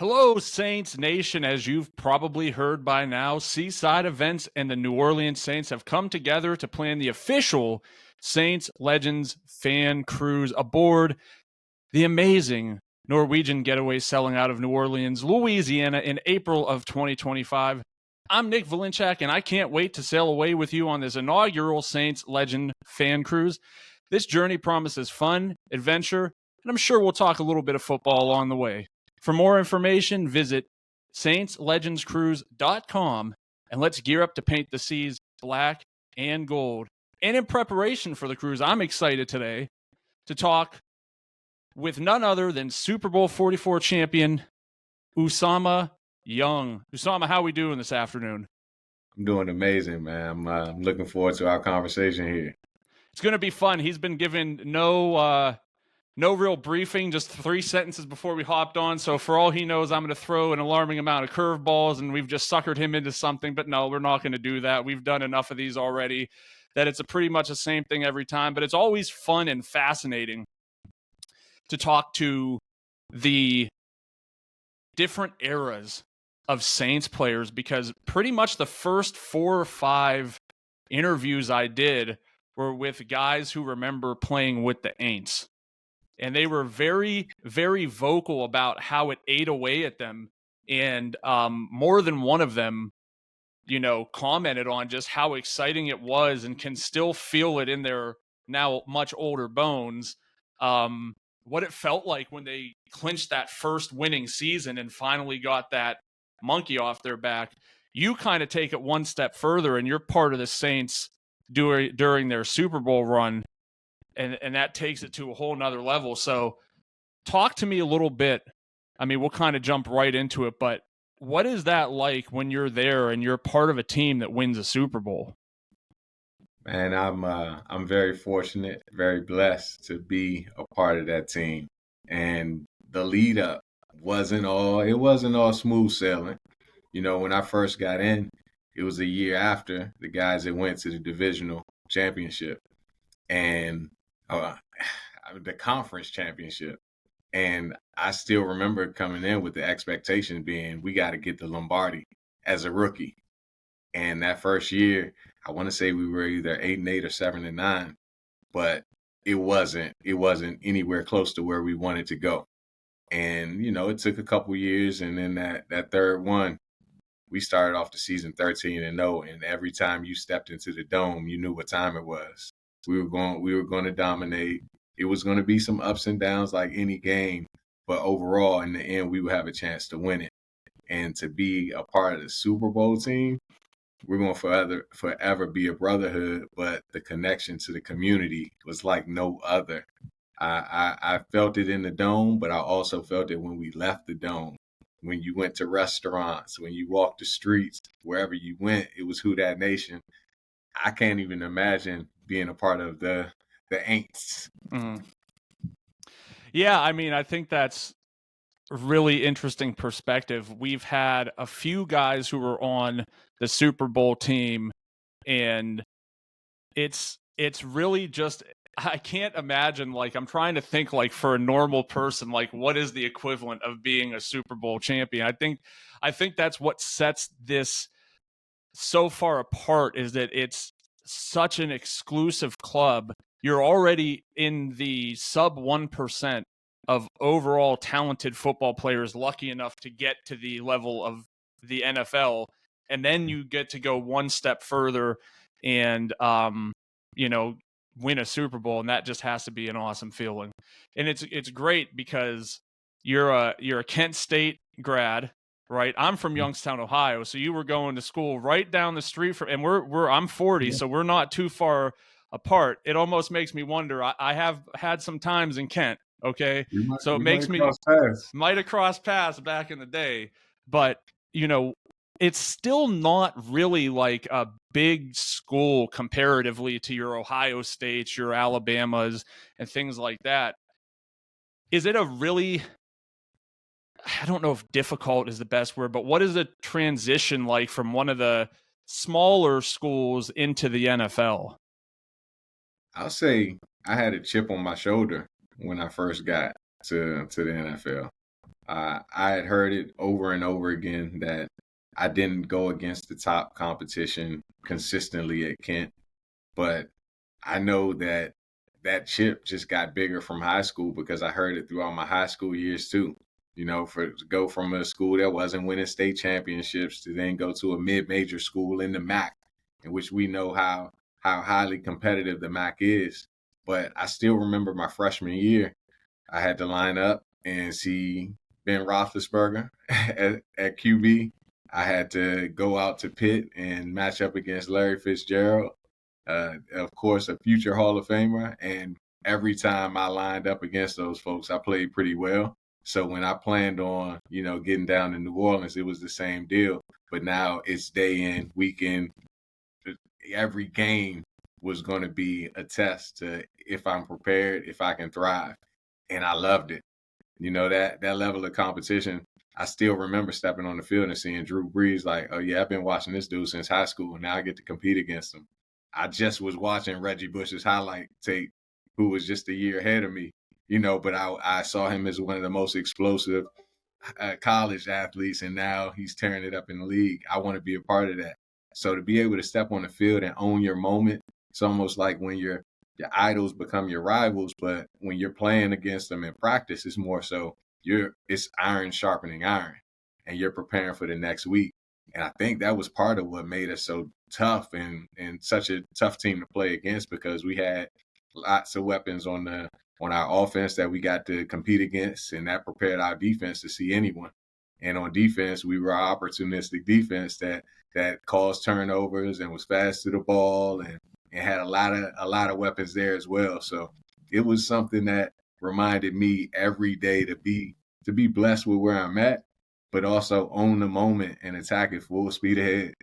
Hello, Saints Nation. As you've probably heard by now, Seaside Events and the New Orleans Saints have come together to plan the official Saints Legends fan cruise aboard the amazing Norwegian getaway selling out of New Orleans, Louisiana in April of 2025. I'm Nick Valinchak, and I can't wait to sail away with you on this inaugural Saints Legend fan cruise. This journey promises fun, adventure, and I'm sure we'll talk a little bit of football along the way. For more information, visit saintslegendscruise.com and let's gear up to paint the seas black and gold. And in preparation for the cruise, I'm excited today to talk with none other than Super Bowl 44 champion Usama Young. Usama, how we doing this afternoon? I'm doing amazing, man. I'm looking forward to our conversation here. It's going to be fun. He's been given no real briefing, just 3 sentences before we hopped on. So for all he knows, I'm going to throw an alarming amount of curveballs, and we've just suckered him into something. But no, we're not going to do that. We've done enough of these already that it's pretty much the same thing every time. But it's always fun and fascinating to talk to the different eras of Saints players, because pretty much the first 4 or 5 interviews I did were with guys who remember playing with the Aints. And they were very, very vocal about how it ate away at them. And more than one of them, commented on just how exciting it was and can still feel it in their now much older bones. What it felt like when they clinched that first winning season and finally got that monkey off their back. You kind of take it one step further, and you're part of the Saints during their Super Bowl run. And that takes it to a whole nother level. So talk to me a little bit. I mean, we'll kind of jump right into it, but what is that like when you're there and you're part of a team that wins a Super Bowl? Man, I'm very fortunate, very blessed to be a part of that team. And the lead up wasn't all smooth sailing. When I first got in, it was a year after the guys that went to the divisional championship and the conference championship. And I still remember coming in with the expectation being, we got to get the Lombardi as a rookie. And that first year, I want to say we were either 8-8 or 7-9, but it wasn't anywhere close to where we wanted to go. And, it took a couple years, and then that third one, we started off the season 13-0, and every time you stepped into the dome, you knew what time it was. We were going to dominate. It was going to be some ups and downs like any game, but overall, in the end, we would have a chance to win it. And to be a part of the Super Bowl team, we're going to forever be a brotherhood, but the connection to the community was like no other. I felt it in the dome, but I also felt it when we left the dome. When you went to restaurants, when you walked the streets, wherever you went, it was Who Dat Nation. I can't even imagine being a part of the Aints. Mm. Yeah, I mean, I think that's a really interesting perspective. We've had a few guys who were on the Super Bowl team, and it's really just, I can't imagine, like, I'm trying to think, like, for a normal person, like, what is the equivalent of being a Super Bowl champion? I think that's what sets this so far apart, is that it's such an exclusive club. You're already in the sub 1% of overall talented football players lucky enough to get to the level of the NFL. And then you get to go one step further and, win a Super Bowl. And that just has to be an awesome feeling. And it's great because you're a Kent State grad, right? I'm from Youngstown, Ohio. So you were going to school right down the street from, and I'm 40, so we're not too far apart. It almost makes me wonder. I have had some times in Kent. Okay. So it makes me might have crossed paths back in the day, but it's still not really like a big school comparatively to your Ohio States, your Alabamas, and things like that. Is it a really, I don't know if difficult is the best word, but what is the transition like from one of the smaller schools into the NFL? I'll say I had a chip on my shoulder when I first got to the NFL. I had heard it over and over again that I didn't go against the top competition consistently at Kent, but I know that that chip just got bigger from high school because I heard it throughout my high school years too. You know, for to go from a school that wasn't winning state championships to then go to a mid-major school in the MAC, in which we know how highly competitive the MAC is. But I still remember my freshman year, I had to line up and see Ben Roethlisberger at QB. I had to go out to Pitt and match up against Larry Fitzgerald, of course, a future Hall of Famer. And every time I lined up against those folks, I played pretty well. So when I planned on, getting down to New Orleans, it was the same deal. But now it's day in, week in. Every game was going to be a test to if I'm prepared, if I can thrive. And I loved it. That level of competition. I still remember stepping on the field and seeing Drew Brees like, oh yeah, I've been watching this dude since high school, and now I get to compete against him. I just was watching Reggie Bush's highlight tape, who was just a year ahead of me, but I saw him as one of the most explosive college athletes, and now he's tearing it up in the league. I want to be a part of that. So to be able to step on the field and own your moment, it's almost like when your idols become your rivals, but when you're playing against them in practice, it's more so it's iron sharpening iron, and you're preparing for the next week. And I think that was part of what made us so tough and such a tough team to play against, because we had lots of weapons on our offense that we got to compete against, and that prepared our defense to see anyone. And on defense, we were an opportunistic defense that caused turnovers and was fast to the ball and had a lot of weapons there as well. So it was something that reminded me every day to be blessed with where I'm at, but also own the moment and attack it full speed ahead.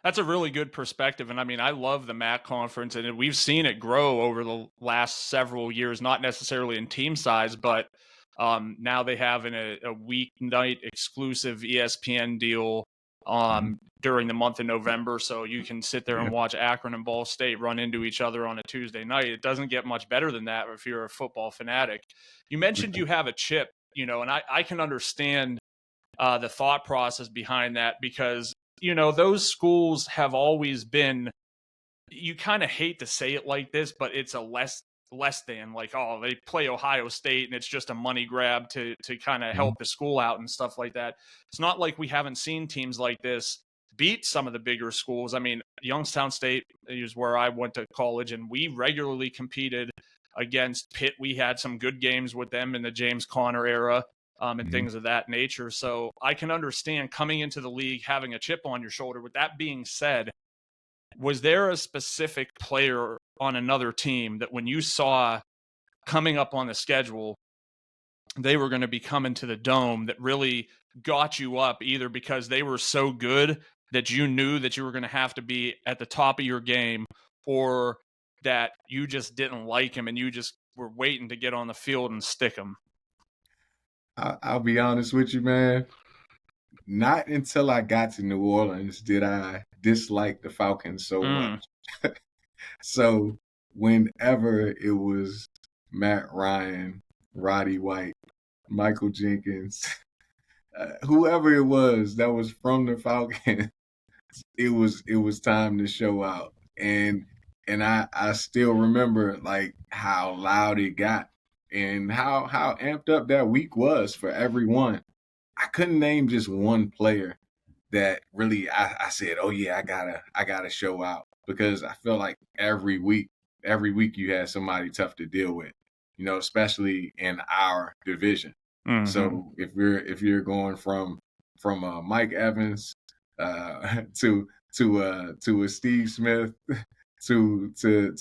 That's a really good perspective. And I mean, I love the MAC conference, and we've seen it grow over the last several years, not necessarily in team size, but now they have a weeknight exclusive ESPN deal during the month of November. So you can sit there and watch Akron and Ball State run into each other on a Tuesday night. It doesn't get much better than that if you're a football fanatic. You mentioned you have a chip, and I can understand the thought process behind that, because those schools have always been, you kind of hate to say it like this, but it's a less than, like, oh, they play Ohio State and it's just a money grab to kind of help the school out and stuff like that. It's not like we haven't seen teams like this beat some of the bigger schools. I mean, Youngstown State is where I went to college, and we regularly competed against Pitt. We had some good games with them in the James Conner era. And things of that nature. So I can understand coming into the league, having a chip on your shoulder. With that being said, was there a specific player on another team that when you saw coming up on the schedule, they were going to be coming to the Dome, that really got you up, either because they were so good that you knew that you were going to have to be at the top of your game, or that you just didn't like him and you just were waiting to get on the field and stick him? I'll be honest with you, man. Not until I got to New Orleans did I dislike the Falcons so much. So whenever it was Matt Ryan, Roddy White, Michael Jenkins, whoever it was that was from the Falcons, it was time to show out. And I still remember like how loud it got and how amped up that week was for everyone. I couldn't name just one player that really I said, oh yeah, I gotta show out, because I feel like every week you had somebody tough to deal with, especially in our division. So if you're going from Mike Evans to a Steve Smith to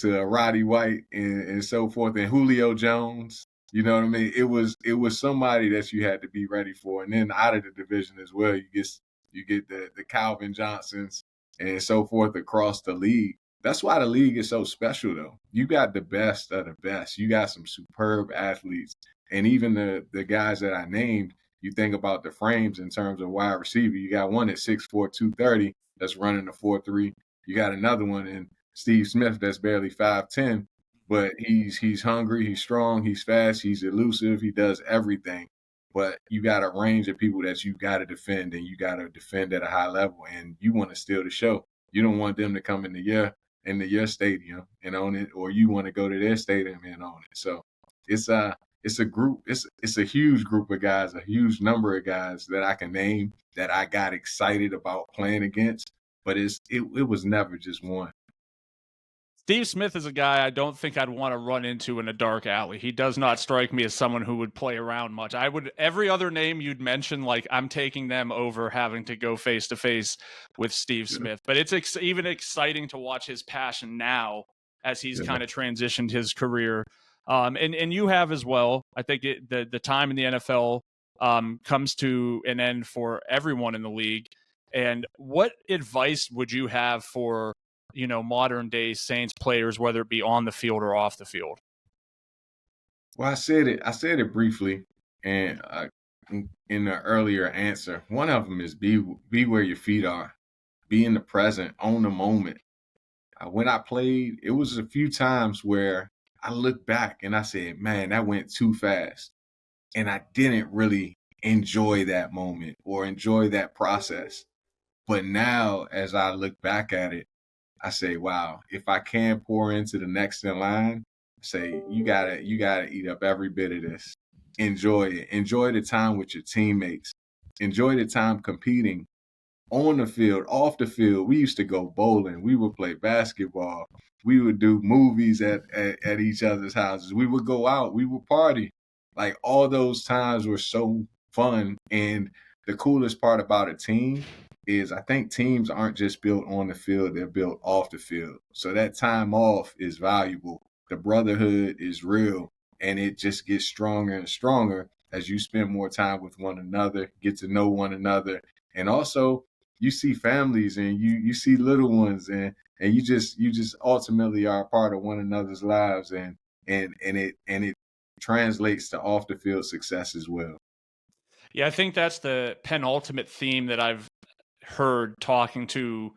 a Roddy White and so forth, and Julio Jones. You know what I mean? It was somebody that you had to be ready for. And then out of the division as well, you get the Calvin Johnsons and so forth across the league. That's why the league is so special, though. You got the best of the best. You got some superb athletes. And even the guys that I named, you think about the frames in terms of wide receiver. You got one at 6'4", 230 that's running a 4.3. You got another one in Steve Smith that's barely 5'10", but he's hungry, he's strong, he's fast, he's elusive, he does everything. but you got a range of people that you got to defend, and you got to defend at a high level, and you want to steal the show. You don't want them to come into your stadium and own it, or you want to go to their stadium and own it. So it's a group. It's a huge group of guys, a huge number of guys that I can name that I got excited about playing against. But it was never just one. Steve Smith is a guy I don't think I'd want to run into in a dark alley. He does not strike me as someone who would play around much. Every other name you'd mention, like I'm taking them over having to go face to face with Steve Smith. But it's even exciting to watch his passion now as he's kind of transitioned his career. And you have as well. I think the time in the NFL comes to an end for everyone in the league. And what advice would you have for modern day Saints players, whether it be on the field or off the field? Well, I said it briefly, and in the earlier answer, one of them is be where your feet are, be in the present, own the moment. When I played, it was a few times where I looked back and I said, "Man, that went too fast," and I didn't really enjoy that moment or enjoy that process. But now, as I look back at it, I say, wow, if I can pour into the next in line, say you gotta eat up every bit of this. Enjoy it. Enjoy the time with your teammates. Enjoy the time competing on the field, off the field. We used to go bowling. We would play basketball. We would do movies at each other's houses. We would go out. We would party. Like all those times were so fun. And the coolest part about a team is I think teams aren't just built on the field, they're built off the field. So that time off is valuable. The brotherhood is real, and it just gets stronger and stronger as you spend more time with one another, get to know one another. And also you see families and you see little ones, and you just ultimately are a part of one another's lives, and it translates to off the field success as well. Yeah, I think that's the penultimate theme that I've heard talking to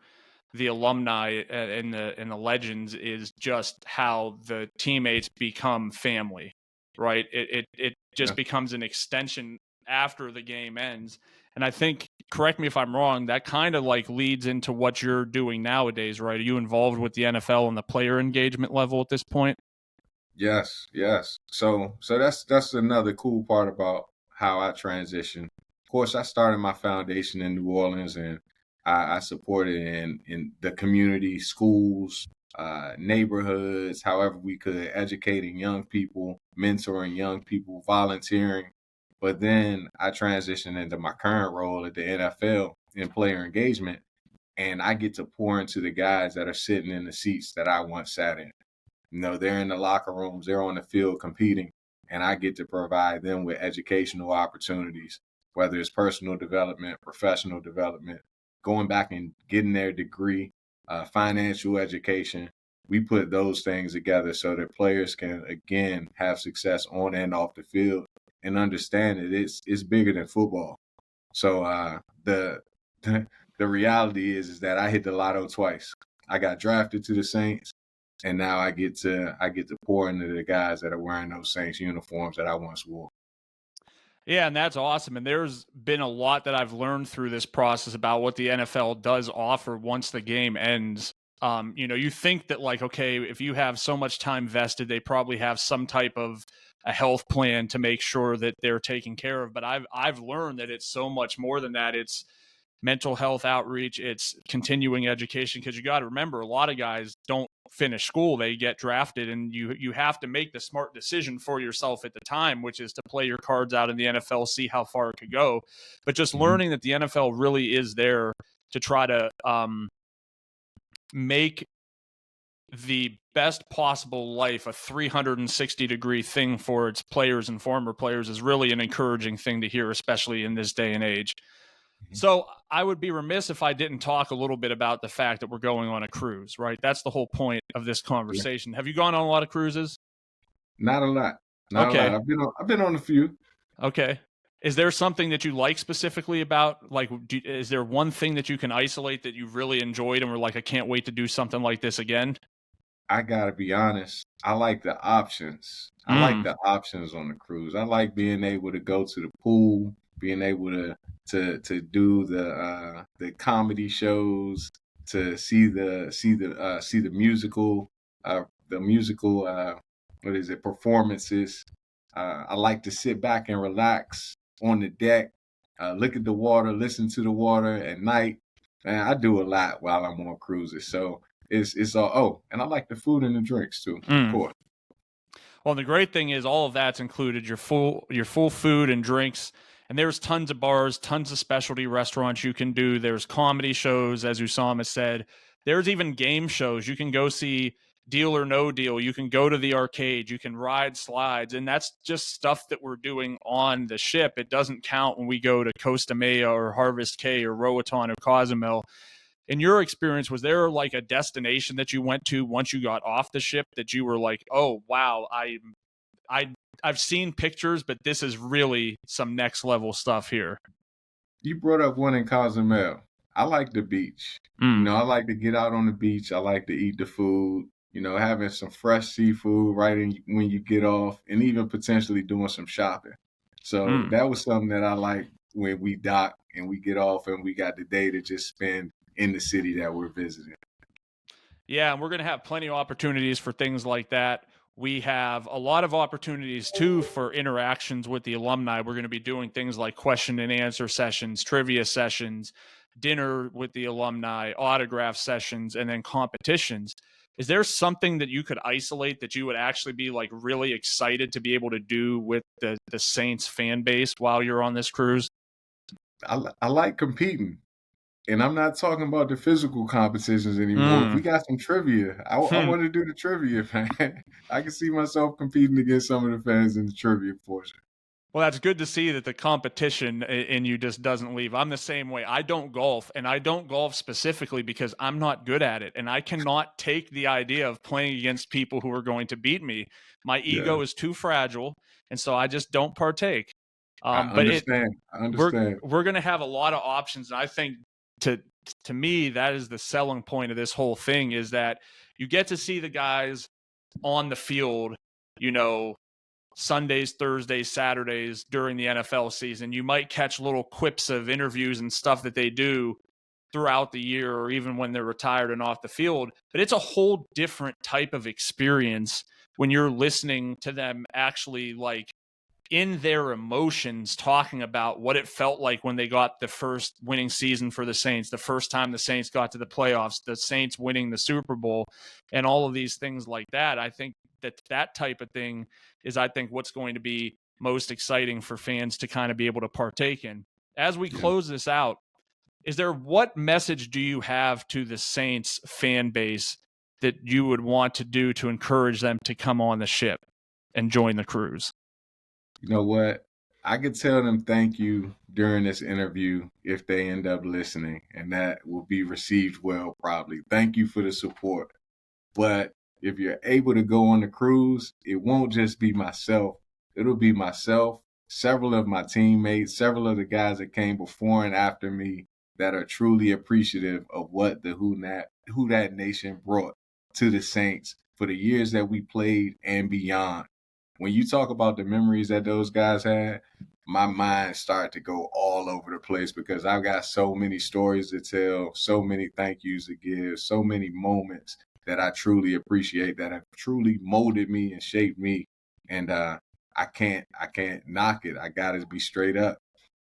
the alumni and the legends is just how the teammates become family, right? It just becomes an extension after the game ends. And I think, correct me if I'm wrong, that kind of like leads into what you're doing nowadays, right? Are you involved with the NFL and the player engagement level at this point? Yes. So that's another cool part about how I transition. Of course, I started my foundation in New Orleans, and I supported in the community, schools, neighborhoods, however we could, educating young people, mentoring young people, volunteering. But then I transitioned into my current role at the NFL in player engagement, and I get to pour into the guys that are sitting in the seats that I once sat in. They're in the locker rooms, they're on the field competing, and I get to provide them with educational opportunities, whether it's personal development, professional development, going back and getting their degree, financial education. We put those things together so that players can, again, have success on and off the field and understand that it's bigger than football. So the the reality is that I hit the lotto twice. I got drafted to the Saints, and now I get to pour into the guys that are wearing those Saints uniforms that I once wore. Yeah, and that's awesome. And there's been a lot that I've learned through this process about what the NFL does offer once the game ends. You think that like, okay, if you have so much time vested, they probably have some type of a health plan to make sure that they're taken care of. But I've learned that it's so much more than that. It's mental health outreach, it's continuing education, because you got to remember a lot of guys don't finish school, they get drafted, and you have to make the smart decision for yourself at the time, which is to play your cards out in the NFL, see how far it could go. But just learning that the NFL really is there to try to make the best possible life a 360-degree thing for its players and former players is really an encouraging thing to hear, especially in this day and age. So I would be remiss if I didn't talk a little bit about the fact that we're going on a cruise, right? That's the whole point of this conversation. Have you gone on a lot of cruises? Not a lot. Not a lot. I've been on a few. Okay. Is there something that you like specifically about, like, is there one thing that you can isolate that you really enjoyed and were like, I can't wait to do something like this again? I gotta be honest. I like the options. I like Mm, the options on the cruise. I like being able to go to the pool, being able to do the comedy shows, to see the musical what is it, performances. I like to sit back and relax on the deck, look at the water, listen to the water at night. Man, I do a lot while I'm on cruises. So it's all, oh, and I like the food and the drinks too, of mm. course. Well, the great thing is all of that's included, your full food and drinks. And there's tons of bars, tons of specialty restaurants you can do. There's comedy shows, as Usama said. There's even game shows. You can go see Deal or No Deal. You can go to the arcade. You can ride slides. And that's just stuff that we're doing on the ship. It doesn't count when we go to Costa Maya or Harvest Caye or Roatan or Cozumel. In your experience, was there like a destination that you went to once you got off the ship that you were like, oh wow, I I've seen pictures, but this is really some next level stuff here. You brought up one in Cozumel. I like the beach. You Mm, know, I like to get out on the beach. I like to eat the food. You know, having some fresh seafood when you get off, and even potentially doing some shopping. So mm. that was something that I like when we dock and we get off and we got the day to just spend in the city that we're visiting. Yeah, and we're going to have plenty of opportunities for things like that. We have a lot of opportunities too for interactions with the alumni. We're going to be doing things like question and answer sessions, trivia sessions, dinner with the alumni, autograph sessions, and then competitions. Is there something that you could isolate that you would actually be like really excited to be able to do with the Saints fan base while you're on this cruise? I like competing. And I'm not talking about the physical competitions anymore. If Hmm. we got some trivia, I want to do the trivia, man. I can see myself competing against some of the fans in the trivia portion. Well, that's good to see that the competition in you just doesn't leave. I'm the same way. I don't golf, and I don't golf specifically because I'm not good at it, and I cannot take the idea of playing against people who are going to beat me. My Yeah, ego is too fragile, and so I just don't partake. I But understand. I we're understand. we're going to have a lot of options, and I think to to me that is the selling point of this whole thing is that you get to see the guys on the field, you know, Sundays, Thursdays, Saturdays during the NFL season. You might catch little quips of interviews and stuff that they do throughout the year or even when they're retired and off the field. But it's a whole different type of experience when you're listening to them actually like in their emotions talking about what it felt like when they got the first winning season for the Saints, the first time the Saints got to the playoffs, the Saints winning the Super Bowl, and all of these things like that. I think that type of thing is, I think, what's going to be most exciting for fans to kind of be able to partake in. As we Yeah. close this out, what message do you have to the Saints fan base that you would want to do to encourage them to come on the ship and join the cruise? You know what? I could tell them thank you during this interview if they end up listening, and that will be received well, probably. Thank you for the support. But if you're able to go on the cruise, it won't just be myself. It'll be myself, several of my teammates, several of the guys that came before and after me that are truly appreciative of what the Who Dat Nation brought to the Saints for the years that we played and beyond. When you talk about the memories that those guys had, my mind started to go all over the place because I've got so many stories to tell, so many thank yous to give, so many moments that I truly appreciate that have truly molded me and shaped me. And I can't knock it. I gotta be straight up.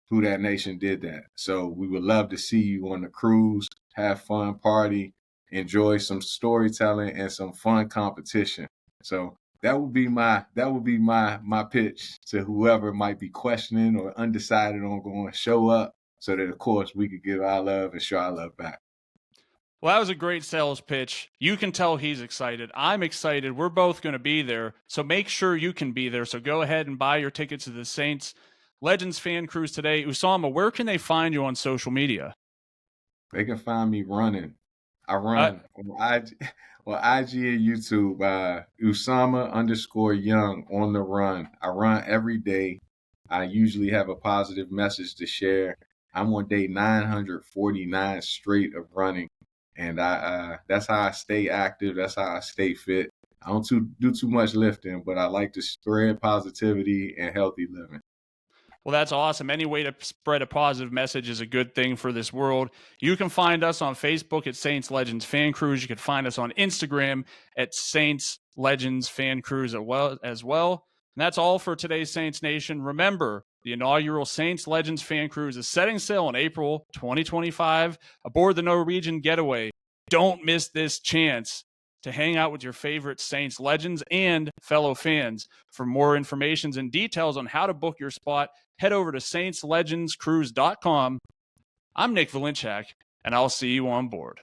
Who Dat Nation did that. So we would love to see you on the cruise, have fun, party, enjoy some storytelling and some fun competition. So that would be my pitch to whoever might be questioning or undecided on going to show up so that of course we could give our love and show our love back. Well, that was a great sales pitch. You can tell he's excited. I'm excited. We're both going to be there. So make sure you can be there. So go ahead and buy your tickets to the Saints Legends Fan Cruise today. Usama, where can they find you on social media? They can find me running. I Uh, run on IG and YouTube, Usama_Young on the run. I run every day. I usually have a positive message to share. I'm on day 949 straight of running. and I that's how I stay active. That's how I stay fit. I don't do too much lifting, but I like to spread positivity and healthy living. Well, that's awesome. Any way to spread a positive message is a good thing for this world. You can find us on Facebook at Saints Legends Fan Cruise. You can find us on Instagram at Saints Legends Fan Cruise as well. And that's all for today's Saints Nation. Remember, the inaugural Saints Legends Fan Cruise is setting sail in April 2025 aboard the Norwegian Getaway. Don't miss this chance to hang out with your favorite Saints legends and fellow fans. For more information and details on how to book your spot, head over to saintslegendscruise.com. I'm Nick Valinchak, and I'll see you on board.